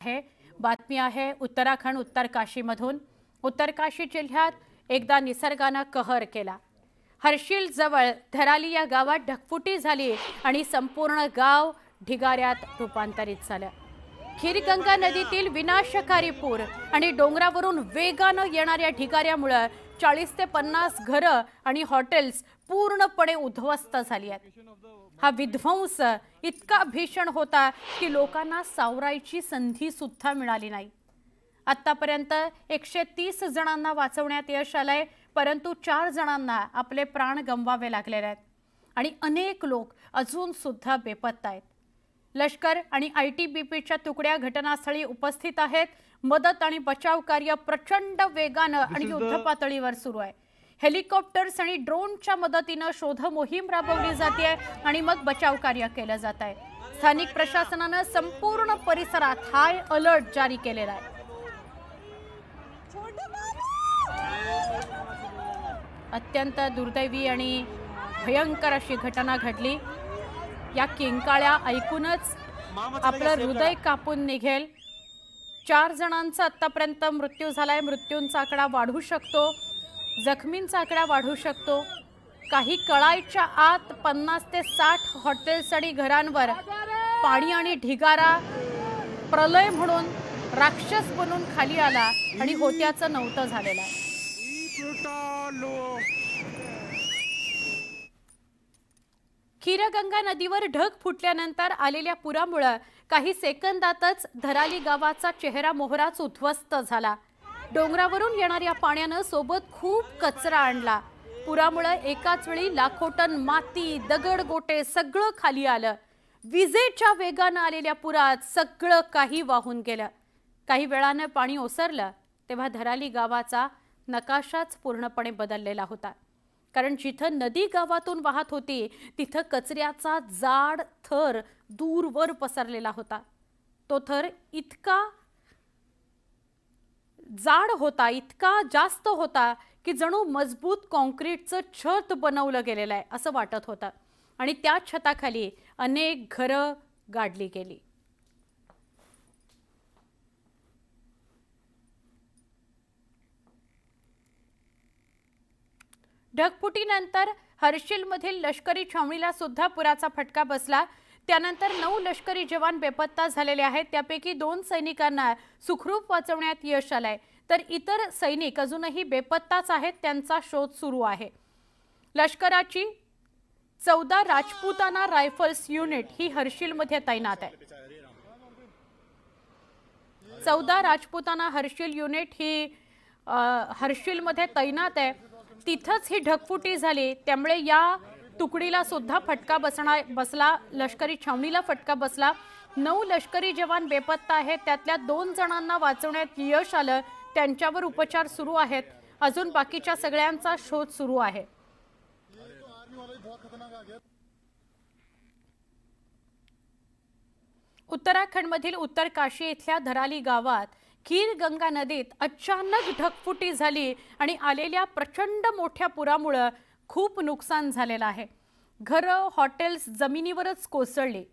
आहे बातमी आहे उत्तराखंड उत्तरकाशीमधून। उत्तरकाशी जिल्ह्यात एकदा निसर्गाने कहर केला। हर्षिल जवळ धराली या गावात ढगफुटी झाली आणि संपूर्ण गाव ढिगाऱ्यात रूपांतरित झालं। खीरगंगा नदीतील विनाशकारी पूर आणि डोंगरावरून वेगाने येणाऱ्या ढिगाऱ्यामुळे 40 ते 50 घरं आणि हॉटेल्स पूर्णपणे उद्ध्वस्त झाली आहेत। हा विध्वंस इतका भीषण होता की लोकांना सावरायची संधी सुद्धा मिळाली नाही। आतापर्यंत 130 जणांना वाचवण्यात यश आलंय, परंतु 4 जणांना आपले प्राण गमवावे लागलेले आहेत आणि अनेक लोक अजून सुद्धा बेपत्ता आहेत। लष्कर आणि ITBPच्या तुकड्या घटनास्थळी उपस्थित आहेत। मदत आणि बचाव कार्य प्रचंड वेगाने आणि युद्धपातळीवर सुरू आहे। हेलिकॉप्टर्स आणि ड्रोनच्या मदतीने शोध मोहीम राबवली जाते आणि मग बचाव कार्य केले जात आहे। स्थानिक प्रशासनाने संपूर्ण परिसरात हाय अलर्ट जारी केलेला आहे। अत्यंत दुर्दैवी आणि भयंकर अशी घटना घडली। या किंकाळ्या ऐकूनच आपलं हृदय कापून निघेल। 4 जणांचा आतापर्यंत मृत्यू झालाय। मृत्यूंचा आकडा वाढू शकतो, जखमींचा आकडा वाढू शकतो। काही कळायच्या आत 50 ते 60 हॉटेल्स आणि घरांवर पाणी आणि ढिगारा प्रलय म्हणून राक्षस बनून खाली आला आणि होत्याचं नव्हतं झालेलं आहे। खीरगंगा नदीवर ढग फुटल्यानंतर आलेल्या पुरामुळे काही सेकंदातच धराली गावाचा चेहरा मोहराच उद्ध्वस्त झाला। डोंगरावरून येणाऱ्या पाण्याने सोबत खूप कचरा आणला। पुरामुळे एकाच वेळी लाखो टन माती, दगड, गोटे सगळं खाली आलं। विजेच्या वेगाने आलेल्या पुरात सगळं काही वाहून गेलं। काही वेळाने पाणी ओसरलं तेव्हा धराली गावाचा नकाशाच पूर्णपणे बदललेला होता, कारण जिथं नदी गावातून वाहत होती तिथं कचऱ्याचा जाड थर दूरवर पसरलेला होता। तो थर इतका जाड होता, इतका जास्त होता की जणू मजबूत काँक्रीटचं छत बनवलं गेलेलं आहे असं वाटत होतं आणि त्या छताखाली अनेक घरं गाडली गेली। ढगफुटीनंतर हर्षिलमधील लष्करी छावणीला सुद्धा पुराचा फटका बसला। त्यानंतर 9 लष्करी जवान बेपत्ता झालेले आहेत। त्यापैकी 2 सैनिकांना सुखरूप वाचवण्यात यश आलंय, तर इतर सैनिक अजूनही बेपत्ताच आहेत। त्यांचा शोध सुरू आहे। लष्कराची 14 राजपुताना रायफल्स युनिट ही हर्षिलमध्ये तैनात आहे। 14 राजपुताना हर्षिल युनिट ही हर्षिलमध्ये तैनात आहे। तिथंच ही ढगफुटी झाली, त्यामुळे या तुकडीला सुद्धा फटका बसला, लष्करी छावणीला फटका बसला। 9 लष्करी जवान बेपत्ता आहेत, त्यातल्या 2 जणांना वाचवण्यात यश आलं। त्यांच्यावर उपचार सुरू आहेत। अजून बाकीच्या सगळ्यांचा शोध सुरू आहे। उत्तराखंडमधील उत्तरकाशी इथल्या धराली गावात खीरगंगा नदीत अचानक ढगफुटी झाली आणि आलेल्या प्रचंड मोठ्या पुरामुळे खूप नुकसान झालेलं आहे। घरं, हॉटेल्स जमिनीवरच कोसळली।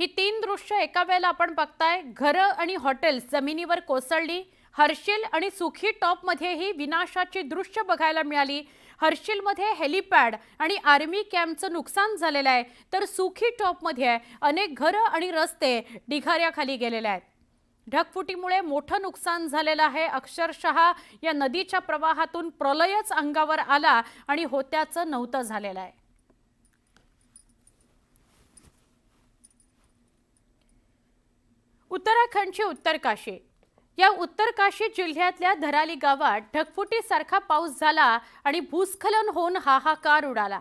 ही 3 दृश्य एका वेळेला आपण बघताय। घरं आणि हॉटेल्स जमिनीवर कोसळली। हर्षिल आणि सुखी टॉपमध्येही विनाशाची दृश्य बघायला मिळाली। हर्षिलमध्ये हेलिपॅड आणि आर्मी कॅम्पचं नुकसान झालेलं आहे, तर सुखी टॉपमध्ये अनेक घरं आणि रस्ते ढिगाऱ्याखाली गेलेले आहेत। ढगफुटीमुळे मोठं नुकसान झालेलं आहे। अक्षरशः या नदीच्या प्रवाहातून प्रलयच अंगावर आला आणि होत्याचं नव्हतं झालेलं आहे। उत्तराखंडची उत्तरकाशी, या उत्तरकाशी जिल्ह्यातल्या धराली गावात ढगफुटीसारखा पाऊस झाला आणि भूस्खलन होऊन हाहाकार उडाला।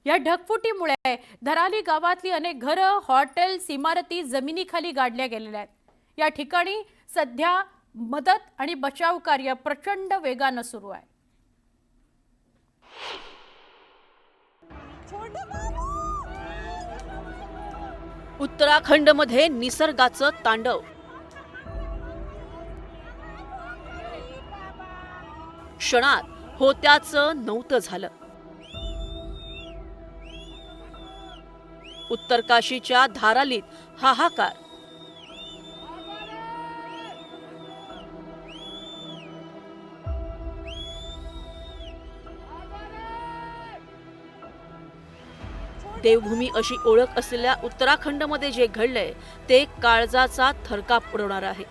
या ढगफुटीमुळे धराली गावातली अनेक घरं, हॉटेल्स, इमारती जमिनीखाली गाडल्या गेलेल्या आहेत। या ठिकाणी सध्या मदत आणि बचाव कार्य प्रचंड वेगाने सुरू आहे। उत्तराखंडमध्ये निसर्गाचं तांडव। क्षणात होत्याचं नव्हतं झालं. उत्तर काशीच्या धारालीत हाहाकार. देवभूमी अशी ओळख असलेल्या उत्तराखंडमध्ये जे घडलंय ते काळजाचा थरकाप उडवणार आहे.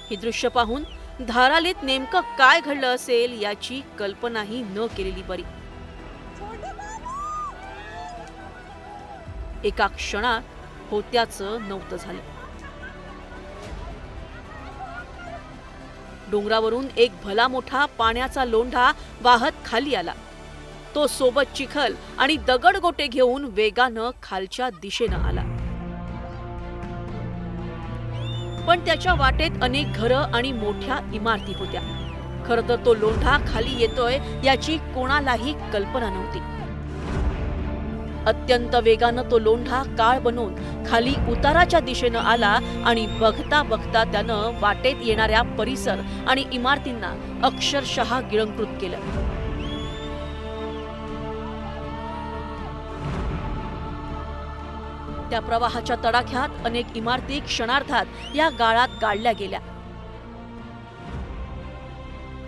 ही दृश्य पाहून धारालीत नेमकं काय घडलं असेल याची कल्पनाही न केलेली बरी. एका क्षणात होत्याचं नव्हतं झालं. डोंगरावरून एक भला मोठा पाण्याचा लोंढा वाहत खाली आला. तो सोबत चिखल आणि दगडगोटे घेऊन वेगानं खालच्या दिशेनं आला. पण त्याच्या वाटेत अनेक घरं आणि मोठ्या इमारती होत्या. खरं तर तो लोंढा खाली येतोय याची कोणालाही कल्पना नव्हती. अत्यंत वेगानं तो लोंढा काळ बनून खाली उताराच्या दिशेनं आला आणि बघता बघता त्यानं वाटेत येणाऱ्या परिसर आणि इमारतींना अक्षरशः गिळंकृत केलं. त्या प्रवाहाच्या तडाख्यात अनेक इमारती क्षणार्धात या गाळात गाडल्या गेल्या.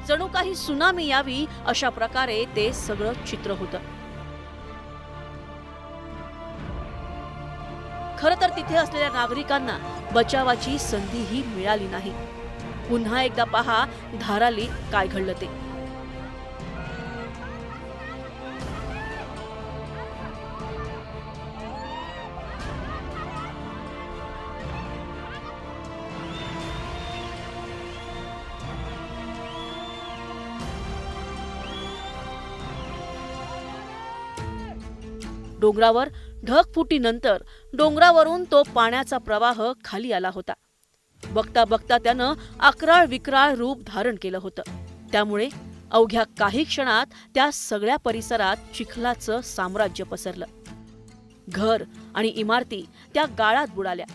जणू काही सुनामी यावी अशा प्रकारे ते सगळं चित्र होतं. खरं तर तिथे असलेल्या नागरिकांना बचावाची संधीही मिळाली नाही. पुन्हा एकदा पहा धारालीत काय घडलं ते. डोंगरावर ढगफुटीनंतर डोंगरावरून तो पाण्याचा प्रवाह खाली आला होता. बघता बघता त्यानं अकराळ विक्राळ रूप धारण केलं होतं. त्यामुळे अवघ्या काही क्षणात त्या सगळ्या परिसरात चिखलाचं साम्राज्य पसरलं. घर आणि इमारती त्या गाळात बुडाल्या.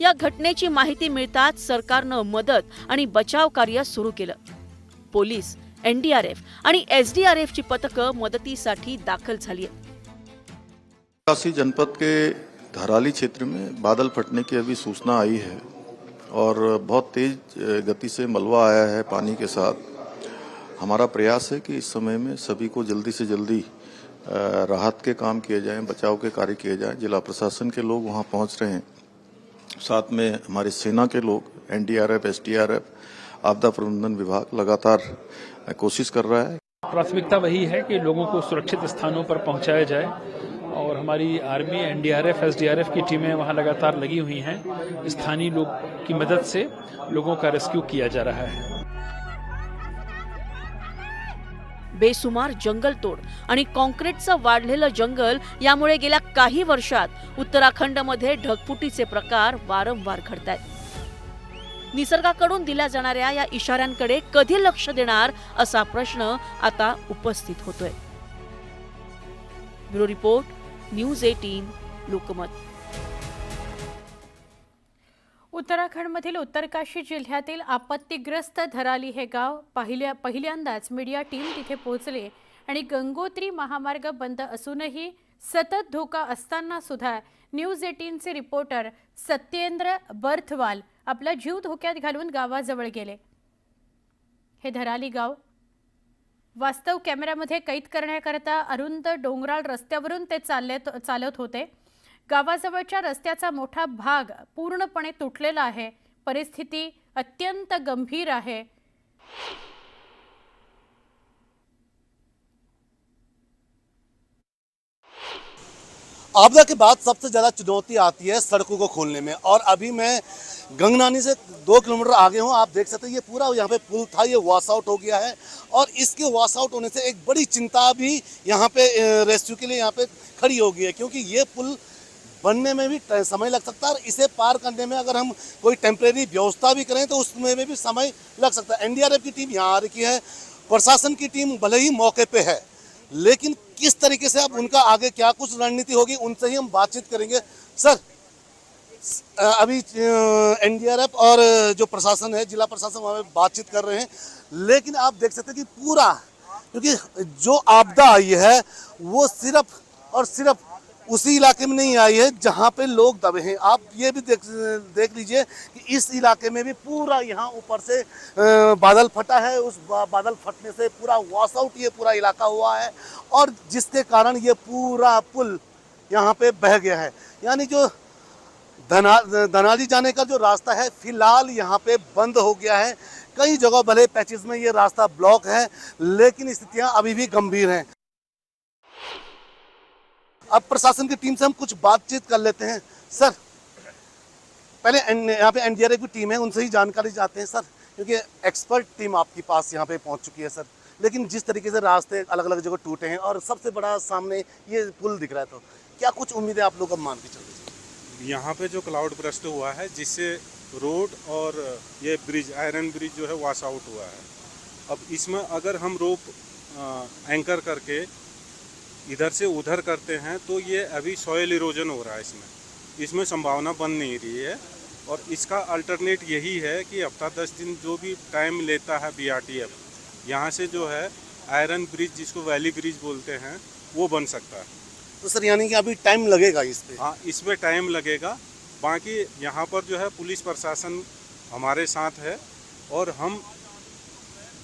या घटनेची माहिती मिळताच सरकारनं मदत आणि बचाव कार्य सुरू केलं. पोलीस, NDRF आणि SDRF ची पथकं मदतीसाठी दाखल झाली आहेत. काशी जनपद के धराली क्षेत्र में बादल फटने की अभी सूचना आई है और बहुत तेज गति से मलबा आया है पानी के साथ. हमारा प्रयास है कि इस समय में सभी को जल्दी से जल्दी राहत के काम किए जाएं, बचाव के कार्य किए जाएं. जिला प्रशासन के लोग वहां पहुंच रहे हैं, साथ में हमारे सेना के लोग, NDRF, SDRF, आपदा प्रबंधन विभाग लगातार कोशिश कर रहा है. प्राथमिकता वही है कि लोगों को सुरक्षित स्थानों पर पहुंचाया जाए और हमारी आर्मी, NDRF, SDRF की टीमें वहां लगातार लगी हुई हैं. स्थानीय लोग की मदद से लोगों का रेस्क्यू किया जा रहा है. बेसुमार जंगलतोड आणि कॉन्क्रीटचं वाढलेलं जंगल यामुळे गेल्या काही वर्षात उत्तराखंडमध्ये ढगफुटीचे प्रकार वारंवार घडतायत. निसर्गाकडून दिल्या जाणाऱ्या या इशाऱ्यांकडे कधी लक्ष देणार असा प्रश्न आता उपस्थित होतोय. ब्युरो रिपोर्ट, न्यूज 18 लोकमत. उत्तराखंडमधील उत्तरकाशी जिल्ह्यातील आपत्तीग्रस्त धराली हे गाव पहिल्यांदाच मीडिया टीम तिथे पोहोचले आणि गंगोत्री महामार्ग बंद असूनही सतत धोका असताना सुद्धा न्यूज 18चे रिपोर्टर सत्येंद्र बर्थवाल आपला जीव धोक्यात घालून गावाजवळ गेले. हे धराली गाव वास्तव कॅमेऱ्यामध्ये कैद करण्याकरता अरुंद डोंगराळ रस्त्यावरून ते चालत होते. गावाजवळच्या रस्त्याचा मोठा भाग पूर्णपणे तुटलेला आहे. परिस्थिती अत्यंत गंभीर आहे. आपदा के बाद सबसे ज़्यादा चुनौती आती है सड़कों को खोलने में, और अभी मैं गंगनानी से 2 किलोमीटर आगे हूँ. आप देख सकते हैं ये पूरा यहाँ पे पुल था, ये वॉश आउट हो गया है, और इसके वॉश आउट होने से एक बड़ी चिंता भी यहाँ पे रेस्क्यू के लिए यहाँ पे खड़ी हो गई है, क्योंकि ये पुल बनने में भी समय लग सकता है और इसे पार करने में अगर हम कोई टेम्परेरी व्यवस्था भी करें तो उसमें भी समय लग सकता है. NDRF की टीम यहाँ आ रखी है, प्रशासन की टीम भले ही मौके पे है, लेकिन किस तरीके से अब उनका आगे क्या कुछ रणनीति होगी उनसे ही हम बातचीत करेंगे. सर, अभी एनडीआरएफ और जो प्रशासन है, जिला प्रशासन, वहाँ पे बातचीत कर रहे हैं। लेकिन आप देख सकते हैं कि पूरा, क्योंकि जो आपदा आई है वो सिर्फ और सिर्फ उसी इलाके में नहीं आई है जहाँ पे लोग दबे हैं। आप ये भी देख लीजिए कि इस इलाके में भी पूरा यहाँ ऊपर से बादल फटा है। उस बादल फटने से पूरा वॉश आउट ये पूरा इलाका हुआ है, और जिसके कारण ये पूरा पुल यहाँ पे बह गया है। यानी जो धनाली जाने का जो रास्ता है फिलहाल यहाँ पे बंद हो गया है। कई जगह भले पैचेस में ये रास्ता ब्लॉक है, लेकिन स्थितियां अभी भी गंभीर हैं। अब प्रशासन की टीम से हम कुछ बातचीत कर लेते हैं। सर, पहले यहाँ पे एनडीआरएफ की टीम है, उनसे ही जानकारी चाहते हैं सर, क्योंकि एक्सपर्ट टीम आपके पास यहाँ पे पहुँच चुकी है सर। लेकिन जिस तरीके से रास्ते अलग अलग जगह टूटे हैं और सबसे बड़ा सामने ये पुल दिख रहा है, तो क्या कुछ उम्मीदें आप लोग अब मान के चल रही है? यहाँ पे जो क्लाउड बर्स्ट हुआ है, जिससे रोड और ये ब्रिज, आयरन ब्रिज जो है वॉश आउट हुआ है। अब इसमें अगर हम रोप एंकर करके इधर से उधर करते हैं तो ये अभी सॉइल इरोजन हो रहा है, इसमें संभावना बन नहीं रही है। और इसका अल्टरनेट यही है कि हफ्ता 10 दिन जो भी टाइम लेता है बीआरटीएफ, यहाँ से जो है आयरन ब्रिज, जिसको वैली ब्रिज बोलते हैं, वो बन सकता है। तो सर यानी कि अभी टाइम लगेगा इस पे? हाँ, इसमें टाइम लगेगा। बाकी यहाँ पर जो है पुलिस प्रशासन हमारे साथ है, और हम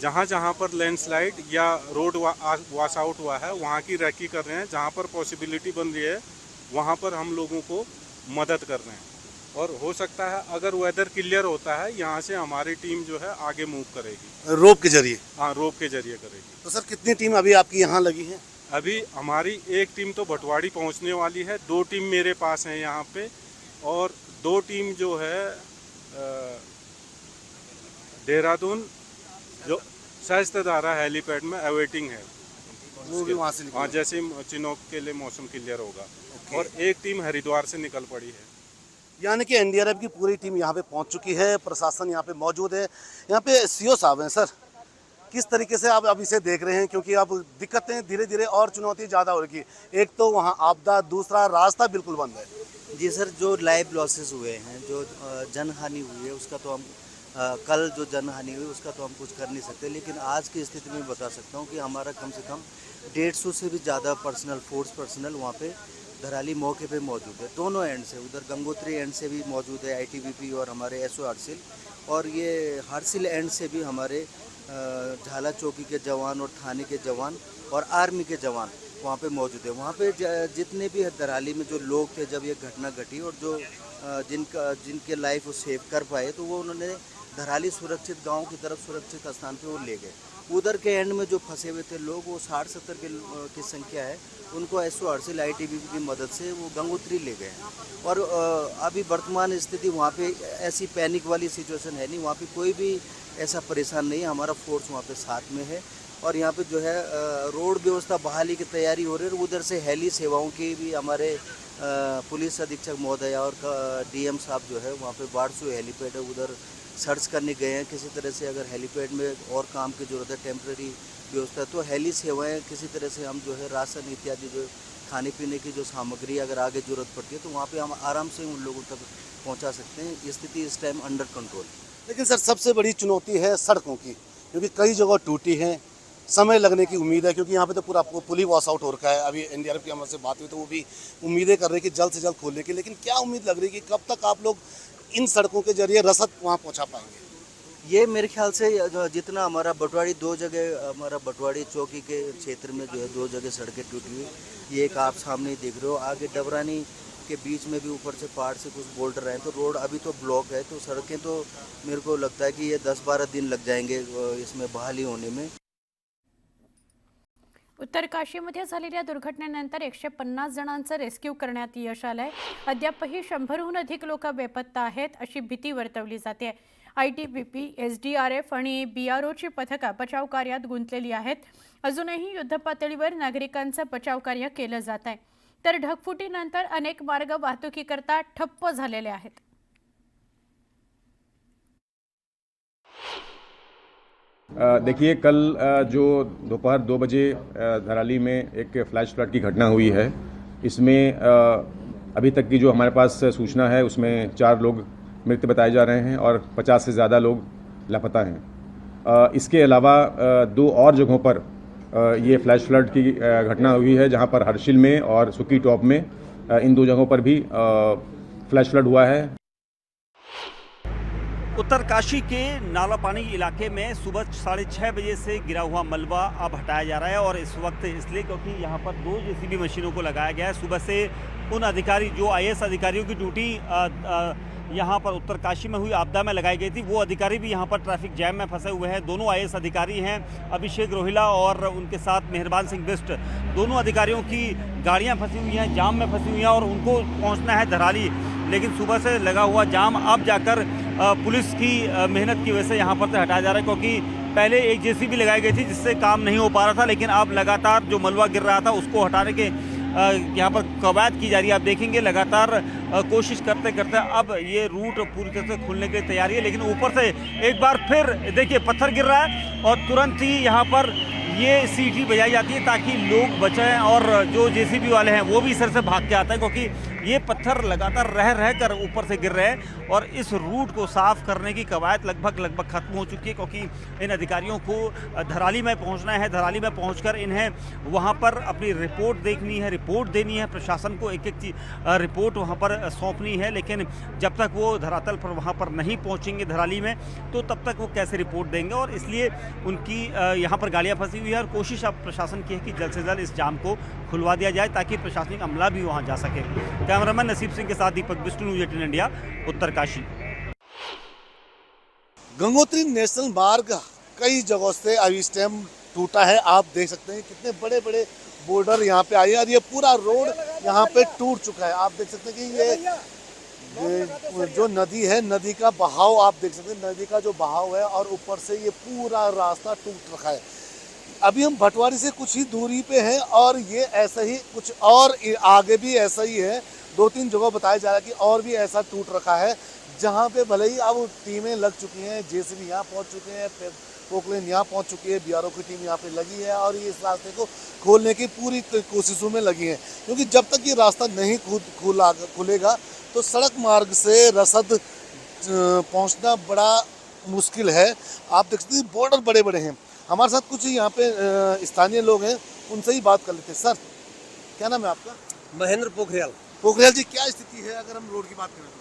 जहाँ जहाँ पर लैंडस्लाइड या रोड वॉश आउट हुआ है वहाँ की रेकी कर रहे हैं। जहाँ पर पॉसिबिलिटी बन रही है वहाँ पर हम लोगों को मदद कर रहे हैं। और हो सकता है अगर वेदर क्लियर होता है, यहाँ से हमारी टीम जो है आगे मूव करेगी रोप के जरिए। हाँ, रोप के जरिए करेगी। तो सर कितनी टीम अभी आपकी यहाँ लगी है? अभी हमारी एक टीम तो भटवाड़ी पहुंचने वाली है, 2 टीम मेरे पास हैं यहाँ पे, और 2 टीम जो है देहरादून जो सहस्त्रधारा हेलीपैड में अवेटिंग है, वो भी वहाँ से हाँ, जैसे चिनोक के लिए मौसम क्लियर होगा। और एक टीम हरिद्वार से निकल पड़ी है। यानी कि एनडीआरएफ की पूरी टीम यहाँ पे पहुँच चुकी है, प्रशासन यहाँ पे मौजूद है। यहाँ पे सीओ साहब हैं। सर, किस तरीके से आप अब इसे देख रहे हैं, क्योंकि अब दिक्कतें धीरे धीरे और चुनौती ज़्यादा हो रही है? एक तो वहाँ आपदा, दूसरा रास्ता बिल्कुल बंद है। जी सर, जो लाइव लॉसेस हुए हैं, जो जन हानि हुई है, उसका तो हम कल जो जन हानि हुई उसका तो हम कुछ कर नहीं सकते, लेकिन आज की स्थिति में बता सकता हूँ कि हमारा कम से कम 150 से भी ज़्यादा फोर्स पर्सनल वहाँ पे धराली मौके पे मौजूद है। दोनों एंड से, उधर गंगोत्री एंड से भी मौजूद है आईटीबीपी और हमारे एसओ हरसिल, और ये हरसिल एंड से भी हमारे झाला चौकी के जवान और थाने के जवान और आर्मी के जवान वहाँ पे मौजूद है। वहाँ पे जितने भी धराली में जो लोग थे जब ये घटना घटी, और जो जिनके लाइफ वो सेव कर पाए, तो वो उन्होंने धराली सुरक्षित गांव की तरफ सुरक्षित स्थान पे वो ले गए। उधर के एंड में जो फंसे हुए थे लोग, वो 60-70 की संख्या है, उनको एसओ हरसिल आईटीबीपी की मदद से वो गंगोत्री ले गए। और अभी वर्तमान स्थिति वहाँ पे ऐसी पैनिक वाली सिचुएशन है नहीं, वहाँ पे कोई भी ऐसा परेशान नहीं है। हमारा फोर्स वहाँ पे साथ में है, और यहाँ पे जो है रोड व्यवस्था बहाली की तैयारी हो रही है। उधर से हेली सेवाओं की भी हमारे पुलिस अधीक्षक महोदय और डीएम साहब जो है वहाँ पे बारसू हेलीपैड है, उधर सर्च करने गए हैं। किसी तरह से अगर हेलीपैड में और काम की ज़रूरत है, टेम्प्रेरी व्यवस्था, तो हेली सेवाएं किसी तरह से हम जो है राशन इत्यादि जो खाने पीने की जो सामग्री अगर आगे ज़रूरत पड़ती है तो वहाँ पे हम आराम से उन लोगों तक पहुँचा सकते हैं। स्थिति इस टाइम अंडर कंट्रोल। लेकिन सर सबसे बड़ी चुनौती है सड़कों की, क्योंकि कई जगह टूटी हैं, समय लगने की उम्मीद है, क्योंकि यहाँ पे तो पूरा पुल ही वॉश आउट हो रखा है। अभी एनडीआरएफ की हमारे से बात हुई तो वो भी उम्मीदें कर रहे हैं कि जल्द से जल्द खोलने की, लेकिन क्या उम्मीद लग रही है कि कब तक आप लोग इन सड़कों के जरिए रसद वहाँ पहुँचा पाएंगे? ये मेरे ख्याल से जितना हमारा बटवाड़ी 2 जगह, हमारा बटवाड़ी चौकी के क्षेत्र में जो है 2 जगह सड़कें टूटी हुई, ये एक आप सामने देख रहे हो। आगे डबरानी के बीच में भी ऊपर से पहाड़ से कुछ बोल्डर हैं, तो रोड अभी तो ब्लॉक है। तो सड़कें तो मेरे को लगता है कि ये 10-12 दिन लग जाएंगे इसमें बहाली होने में। उत्तर काशीमध्ये झालेल्या दुर्घटनेनंतर 150 जणांचं रेस्क्यू करण्यात यश आलंय। अद्यापही 100हून अधिक लोक बेपत्ता आहेत अशी भीती वर्तवली जाते। आयटीबीपी, एसडीआरएफ आणि बीआरओची पथकं बचाव कार्यात गुंतलेली आहेत। अजूनही युद्धपातळीवर नागरिकांचं बचाव कार्य केलं जात आहे, तर ढगफुटीनंतर अनेक मार्ग वाहतुकीकरता ठप्प झालेले आहेत। देखिए, कल जो दोपहर 2 बजे धराली में एक फ्लैश फ्लड की घटना हुई है, इसमें अभी तक की जो हमारे पास सूचना है उसमें 4 लोग मृत बताए जा रहे हैं और 50 से ज़्यादा लोग लापता हैं। इसके अलावा 2 और जगहों पर ये फ्लैश फ्लड की घटना हुई है, जहां पर हर्षिल में और सुकी टॉप में इन 2 जगहों पर भी फ्लैश फ्लड हुआ है। उत्तरकाशी के नालापानी इलाके में सुबह 6:30 बजे से गिरा हुआ मलबा अब हटाया जा रहा है और इस वक्त इसलिए क्योंकि यहाँ पर 2 जेसीबी मशीनों को लगाया गया है। सुबह से उन अधिकारी जो आईएएस अधिकारियों की ड्यूटी यहाँ पर उत्तरकाशी में हुई आपदा में लगाई गई थी, वो अधिकारी भी यहाँ पर ट्रैफिक जैम में फंसे हुए हैं। दोनों आईएएस अधिकारी हैं, अभिषेक रोहिला और उनके साथ मेहरबान सिंह बिष्ट। दोनों अधिकारियों की गाड़ियाँ फंसी हुई हैं, जाम में फंसी हुई हैं और उनको पहुँचना है धराली, लेकिन सुबह से लगा हुआ जाम अब जाकर पुलिस की मेहनत की वजह से यहाँ पर से हटाया जा रहा है, क्योंकि पहले एक जेसीबी लगाई गई थी जिससे काम नहीं हो पा रहा था, लेकिन अब लगातार जो मलबा गिर रहा था उसको हटाने के यहाँ पर कवायद की जा रही है। आप देखेंगे लगातार कोशिश करते करते अब ये रूट पूरी तरह से खुलने की तैयारी है, लेकिन ऊपर से एक बार फिर देखिए पत्थर गिर रहा है और तुरंत ही यहाँ पर ये सीटी बजाई जाती है ताकि लोग बचें और जो जेसीबी वाले हैं वो भी इस तरह से भाग के आते हैं, क्योंकि ये पत्थर लगातार रह कर ऊपर से गिर रहे हैं और इस रूट को साफ करने की कवायद लगभग खत्म हो चुकी है, क्योंकि इन अधिकारियों को धराली में पहुंचना है। धराली में पहुंचकर इन्हें वहां पर अपनी रिपोर्ट देखनी है, रिपोर्ट देनी है, प्रशासन को एक रिपोर्ट वहां पर सौंपनी है, लेकिन जब तक वो धरातल पर वहां पर नहीं पहुंचेंगे धराली में तो तब तक वो कैसे रिपोर्ट देंगे, और इसलिए उनकी यहाँ पर गाड़ियाँ फंसी हुई है और कोशिश अब प्रशासन की है कि जल्द से जल्द इस जाम को खुलवा दिया जाए ताकि प्रशासनिक अमला भी वहाँ जा सके। कैमरामैन नसीब सिंह के साथ Deepak Bisht, news 18 India, Uttarkashi. Gangotri national मार्ग कई जगहों से अभी इस टाइम टूटा है। आप देख सकते हैं कितने बड़े बड़े बोर्डर यहाँ पे आए हैं और ये पूरा रोड यहाँ पे टूट चुका है। आप देख सकते हैं कि ये जो नदी है, नदी का बहाव आप देख सकते हैं, नदी का जो बहाव है और ऊपर से ये पूरा रास्ता टूट रखा है। अभी हम भटवाड़ी से कुछ ही दूरी पे हैं और ये ऐसा ही कुछ और आगे भी ऐसा ही है। 2-3 जगह बताया जा रहा है कि और भी ऐसा टूट रखा है, जहाँ पे भले ही अब टीमें लग चुकी हैं, जेसीबी यहाँ पहुँच चुके हैं, पोकलेन यहाँ पहुँच चुकी है, बीआरओ की टीम यहाँ पे लगी है और ये इस रास्ते को खोलने की पूरी कोशिशों में लगी है, क्योंकि जब तक ये रास्ता नहीं खुलेगा तो सड़क मार्ग से रसद पहुँचना बड़ा मुश्किल है। आप देख सकते हैं बॉर्डर बड़े बड़े हैं। हमारे साथ कुछ यहाँ पे स्थानीय लोग हैं, उनसे ही बात कर लेते हैं। सर, क्या नाम है आपका? महेंद्र पोखरियाल। पोखरियाल जी, क्या स्थिति है अगर हम रोड की बात करें तो?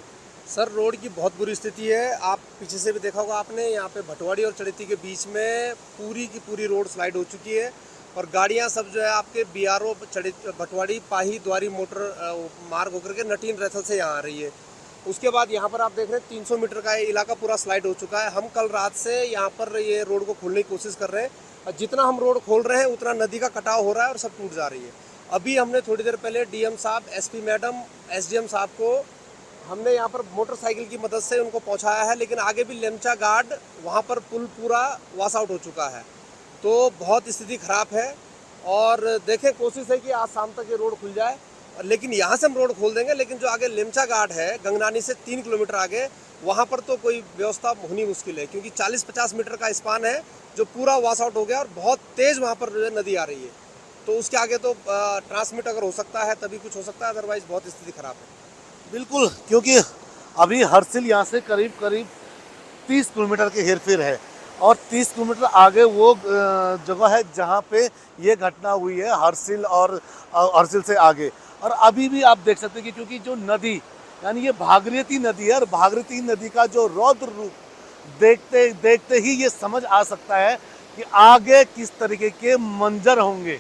सर, रोड की बहुत बुरी स्थिति है। आप पीछे से भी देखा होगा आपने, यहाँ पे भटवाड़ी और चड़ेती के बीच में पूरी की पूरी रोड स्लाइड हो चुकी है और गाड़ियाँ सब जो है आपके बीआरओ भटवाड़ी पाही द्वारी मोटर मार्ग होकर के नटीन रैथल से यहाँ आ रही है। उसके बाद यहाँ पर आप देख रहे हैं 300 मीटर का ये इलाका पूरा स्लाइड हो चुका है। हम कल रात से यहाँ पर ये रोड को खोलने की कोशिश कर रहे हैं और जितना हम रोड खोल रहे हैं उतना नदी का कटाव हो रहा है और सब टूट जा रही है। अभी हमने थोड़ी देर पहले डीएम साहब, एसपी मैडम, एसडीएम साहब को हमने यहाँ पर मोटरसाइकिल की मदद से उनको पहुँचाया है, लेकिन आगे भी लेमचा गार्ड वहाँ पर पुल पूरा वॉश आउट हो चुका है, तो बहुत स्थिति खराब है। और देखें, कोशिश है कि आज शाम तक ये रोड खुल जाए, लेकिन यहाँ से हम रोड खोल देंगे, लेकिन जो आगे लेमचा घाट है गंगनानी से 3 किलोमीटर आगे, वहाँ पर तो कोई व्यवस्था होनी मुश्किल है, क्योंकि 40-50 मीटर का स्पान है जो पूरा वॉश आउट हो गया और बहुत तेज़ वहाँ पर नदी आ रही है। तो उसके आगे तो ट्रांसमिट अगर हो सकता है तभी कुछ हो सकता है, अदरवाइज बहुत स्थिति खराब है। बिल्कुल, क्योंकि अभी हर्षिल यहाँ से करीब 30 किलोमीटर की हेरफेर है और 30 किलोमीटर आगे वो जगह है जहाँ पे ये घटना हुई है, हर्षिल और हर्षिल से आगे। और अभी भी आप देख सकते हैं कि क्योंकि जो नदी यानी ये भागीरथी नदी है और भागीरथी नदी का जो रौद्र रूप देखते देखते ही ये समझ आ सकता है कि आगे किस तरीके के मंजर होंगे।